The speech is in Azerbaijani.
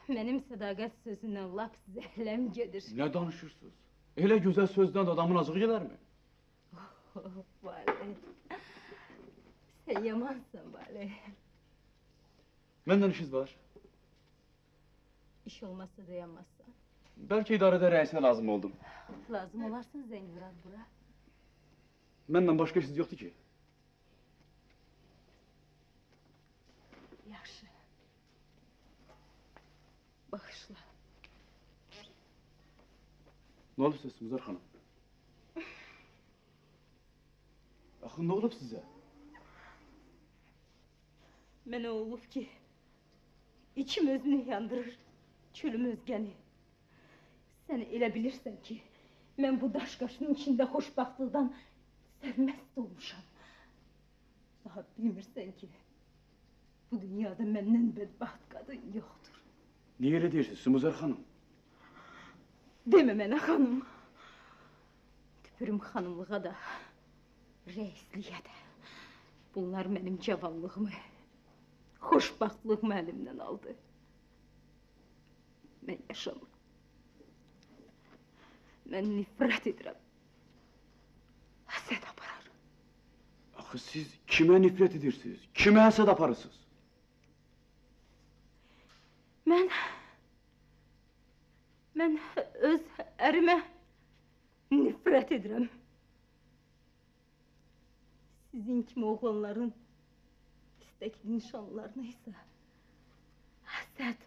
Mənim sədaqət sözündən lap zəhləm gedir. Nə danışırsınız? Elə gözəl sözdən adamın acığı gələrmi? Vali, sən yamansan, Vali. Məndən işiniz var. İş olmazsa dayanmazsan. Bəlkə idarədə rəisə lazım oldum. Lazım olarsan zəng vurar bura. Məndən başqa işiniz yoxdur ki. Yaxşı. Bağışla. Nə olub sizə Muzar xanım? Axı, nə olub sizə? Mənə olub ki, içim özünü yandırır, çölüm özgəni. Sən elə bilirsən ki, mən bu daş qaşının içində xoşbaxtlıqdan sərməst olmuşam. Daha bilmirsən ki, bu dünyada məndən bədbaxt qadın yoxdur. Niyə elə deyirsiniz Muzar xanım? Demə mənə xanım. Tüpürüm xanımlığa da, reisliyə də. Bunlar mənim cavanlığımı, xoşbaxtlığımı əlimdən aldı. Mən yaşamıram. Mən nifrət edirəm. Həsəd aparar. Axı, siz kimə nifrət edirsiniz? Kimə həsəd aparırsınız? Mən öz ərimə nifrət edirəm. Sizin kimi oğlanların istəkli nişanlarına isə həsəd,